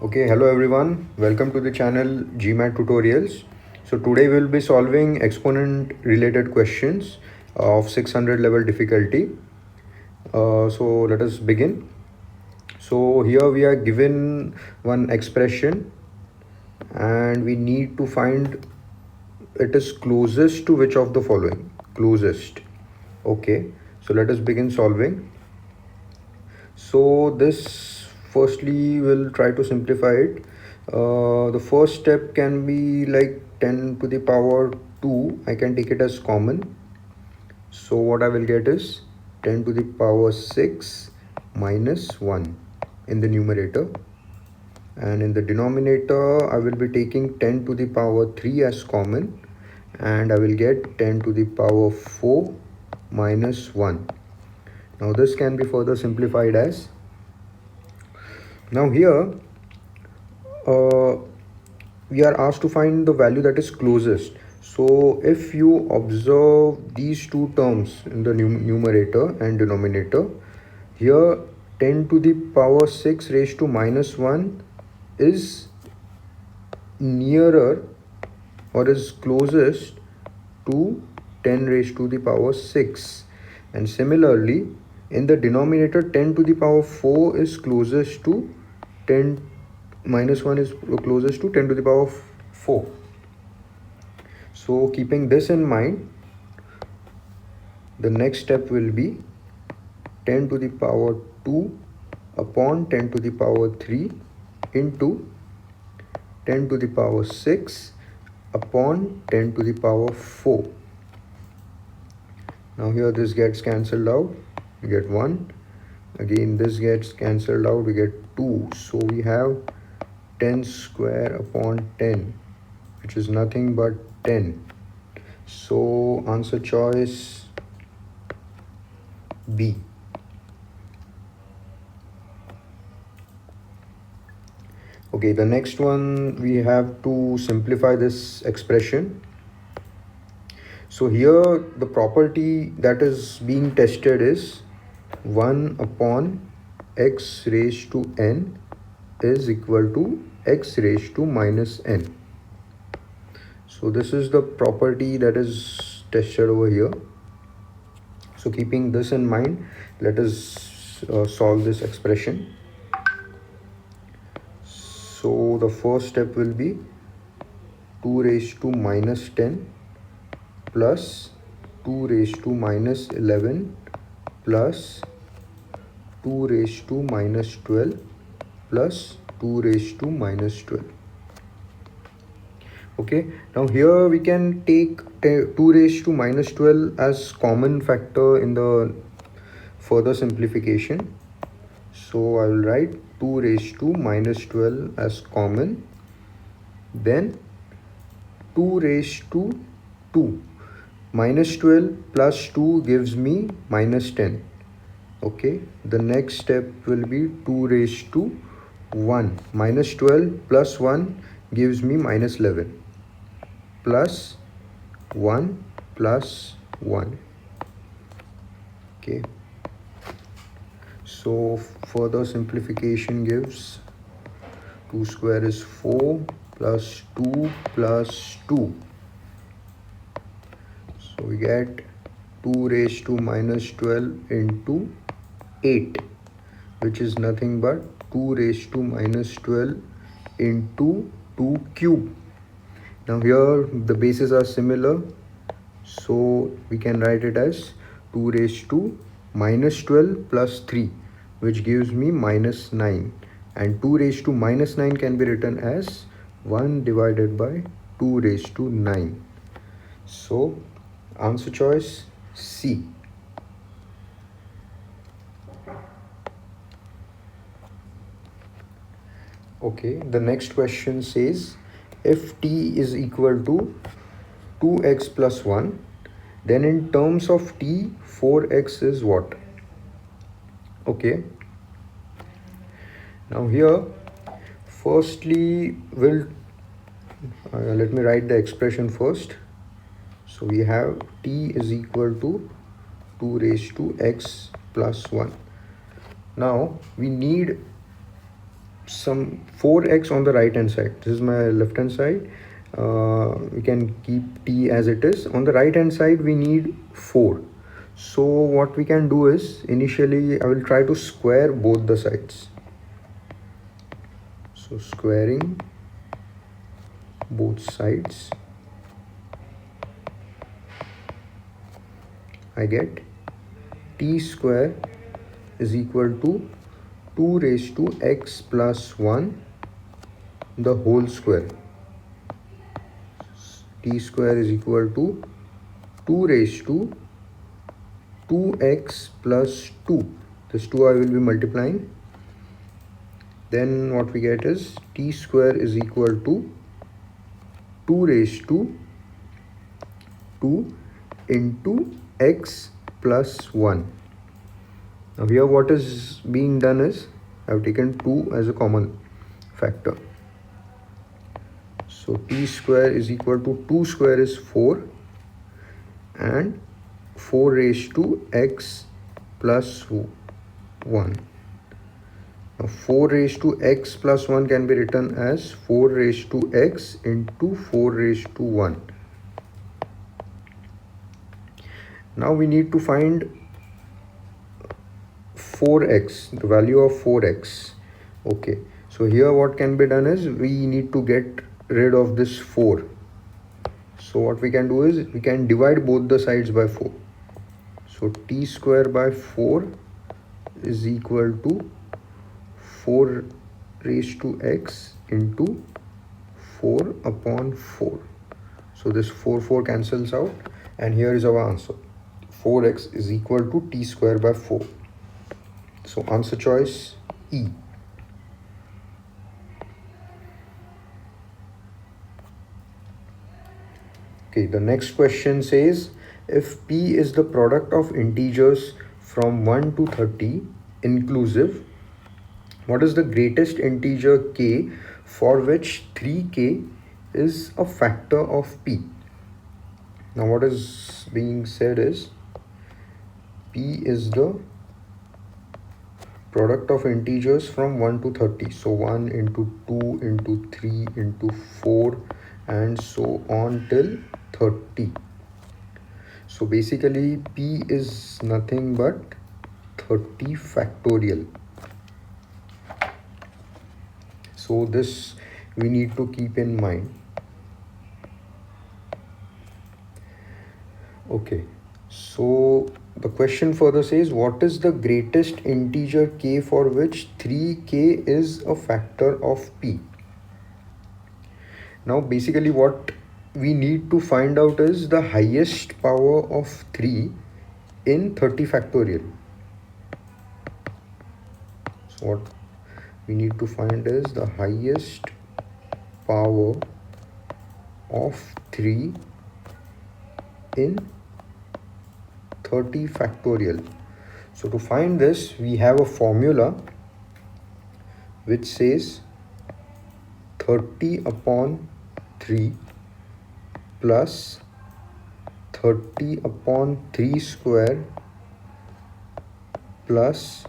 Okay, hello everyone. Welcome to the channel GMAT Tutorials. So today we'll be solving exponent related questions of 600 level difficulty. So let us begin. So here we are given one expression and we need to find it is closest to which of the following. Closest. Okay, so let us begin solving. So this firstly we'll try to simplify it. The first step can be like 10 to the power 2. I can take it as common. So what I will get is 10 to the power 6 minus 1 in the numerator. And in the denominator, I will be taking 10 to the power 3 as common. And I will get 10 to the power 4 minus 1. Now this can be further simplified as, now here uh, we are asked to find the value that is closest. So if you observe these two terms in the numerator and denominator, here 10 to the power 6 raised to minus 1 is nearer or is closest to 10 raised to the power 6, and similarly in the denominator 10 to the power 4 is closest to 10 minus 1 is closest to 10 to the power 4. So keeping this in mind, the next step will be 10 to the power 2 upon 10 to the power 3 into 10 to the power 6 upon 10 to the power 4. Now here this gets cancelled out, we get 1. Again this gets cancelled out, we get 2. So we have 10 square upon 10, which is nothing but 10. So answer choice B. Okay, the next one we have to simplify this expression. So here the property that is being tested is 1 upon x raised to n is equal to x raised to minus n. So this is the property that is tested over here. So keeping this in mind, let us solve this expression. So the first step will be 2 raised to minus 10 plus 2 raised to minus 11 plus 2 raised to minus 12 plus 2 raised to minus 12. Okay, now here we can take 2 raised to minus 12 as common factor in the further simplification. So I will write 2 raised to minus 12 as common. Then 2 raised to 2. Minus 12 plus 2 gives me minus 10. Okay, the next step will be 2 raised to 1. Minus 12 plus 1 gives me minus 11. Plus 1 plus 1. Okay. So further simplification gives 2 square is 4 plus 2 plus 2. So we get 2 raised to minus 12 into 8, which is nothing but 2 raised to minus 12 into 2 cube. Now here the bases are similar, so we can write it as 2 raised to minus 12 plus 3, which gives me minus 9, and 2 raised to minus 9 can be written as 1 divided by 2 raised to 9. So answer choice C. Okay, the next question says if t is equal to 2x plus 1, then in terms of t 4x is what? Okay, now here firstly we'll let me write the expression first. So we have t is equal to 2 raised to x plus 1. Now we need some 4x on the right hand side. This is my left hand side. We can keep t as it is. On the right hand side we need 4. So what we can do is, initially I will try to square both the sides. So squaring both sides, I get t square is equal to 2 raised to x plus 1 the whole square. T square is equal to 2 raised to 2x plus 2. This 2 I will be multiplying. Then what we get is t square is equal to 2 raised to 2 into x plus 1. Now here what is being done is, I have taken 2 as a common factor. So t square is equal to 2 square is 4 and 4 raised to x plus 1. Now 4 raised to x plus 1 can be written as 4 raised to x into 4 raised to 1. Now we need to find 4x, the value of 4x. Okay, so here what can be done is, we need to get rid of this 4. So what we can do is, we can divide both the sides by 4. So t square by 4 is equal to 4 raised to x into 4 upon 4. So this 4 cancels out, and here is our answer. 4x is equal to t square by 4. So answer choice E. Okay, the next question says, if p is the product of integers from 1 to 30 inclusive, what is the greatest integer k for which 3k is a factor of p? Now what is being said is, p is the product of integers from 1 to 30. So 1 into 2 into 3 into 4 and so on till 30. So basically p is nothing but 30 factorial. So this we need to keep in mind. Okay, so the question further says, what is the greatest integer k for which 3k is a factor of p? Now basically what we need to find out is the highest power of 3 in 30 factorial. So what we need to find is the highest power of 3 in 30 factorial. So to find this, we have a formula which says 30 upon 3 plus 30 upon 3 square plus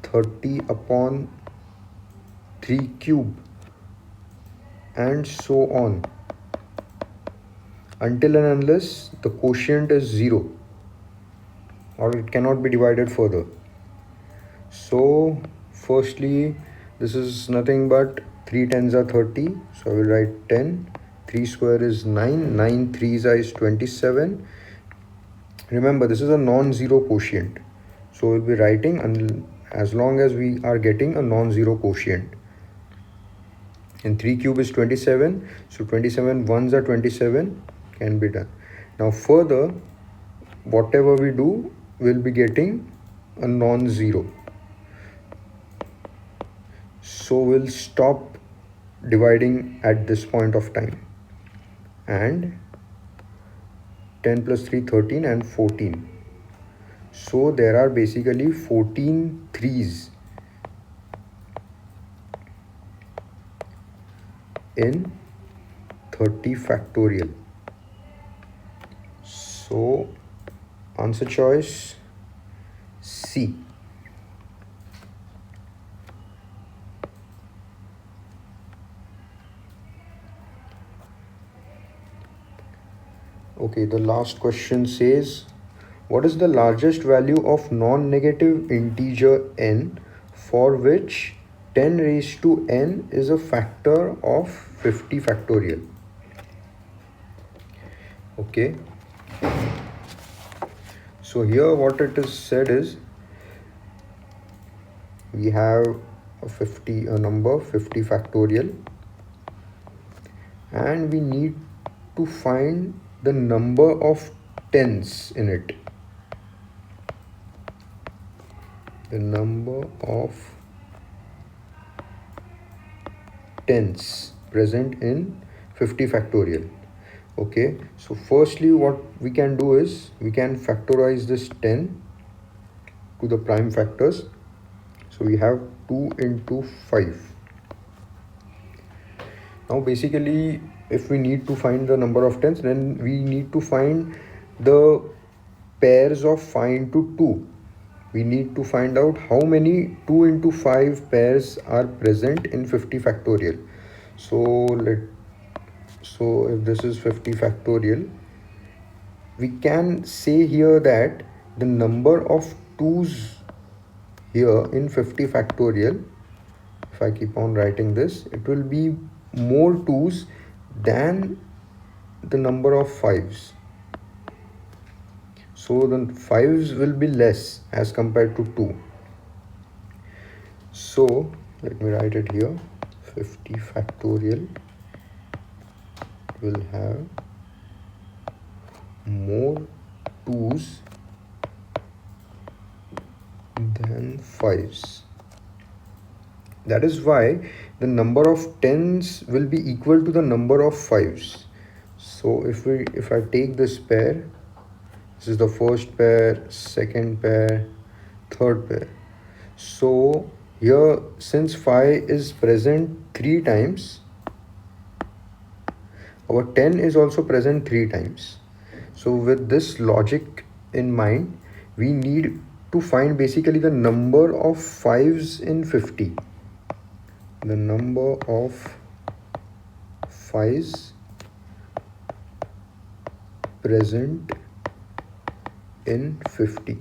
30 upon 3 cube and so on, until and unless the quotient is 0 or it cannot be divided further. So firstly, this is nothing but 3 tens are 30, so I will write 10. 3 square is 9, 9 threes are is 27. Remember, this is a non-zero quotient, so we'll be writing as long as we are getting a non-zero quotient. And 3 cube is 27, so 27 ones are 27, can be done. Now further, whatever we do, we'll be getting a non-zero. So we'll stop dividing at this point of time. And 10 plus 3, 13 and 14. So there are basically 14 threes in 30 factorial. So answer choice C. Okay, the last question says, what is the largest value of non-negative integer n for which 10 raised to n is a factor of 50 factorial? Okay, so here what it is said is, we have a number 50 factorial, and we need to find the number of tens in it. The number of tens present in 50 factorial. Okay, so firstly what we can do is we can factorize this 10 to the prime factors. So we have 2 into 5. Now basically if we need to find the number of tens, then we need to find the pairs of 5 into 2. We need to find out how many 2 into 5 pairs are present in 50 factorial. So if this is 50 factorial, we can say here that the number of 2's here in 50 factorial, if I keep on writing this, it will be more 2's than the number of 5's. So the 5's will be less as compared to 2. So let me write it here. 50 factorial will have more 2's than 5's. That is why the number of tens will be equal to the number of 5's. So if I take this pair, this is the first pair, second pair, third pair. So here, since 5 is present 3 times, our 10 is also present 3 times. So with this logic in mind, we need to find basically the number of 5's in 50. The number of 5's present in 50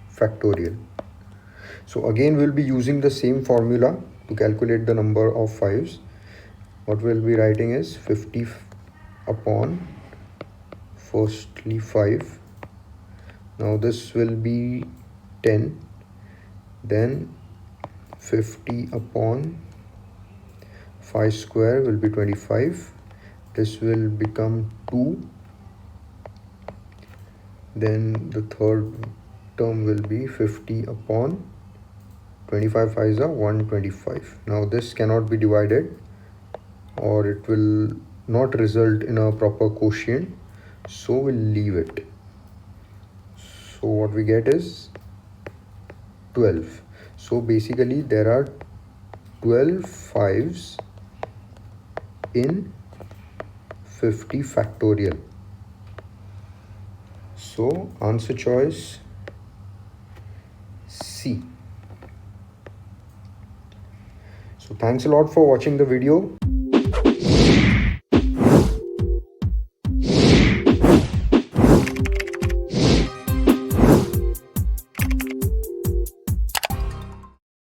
factorial. So again we'll be using the same formula to calculate the number of 5's. What we'll be writing is 50 upon firstly 5. Now this will be 10, then 50 upon 5 square will be 25. This will become 2. Then the third term will be 50 upon 25 5s are 125. Now this cannot be divided or it will not result in a proper quotient, so we'll leave it. So what we get is 12. So basically there are 12 5's in 50 factorial. So answer choice C. So thanks a lot for watching the video.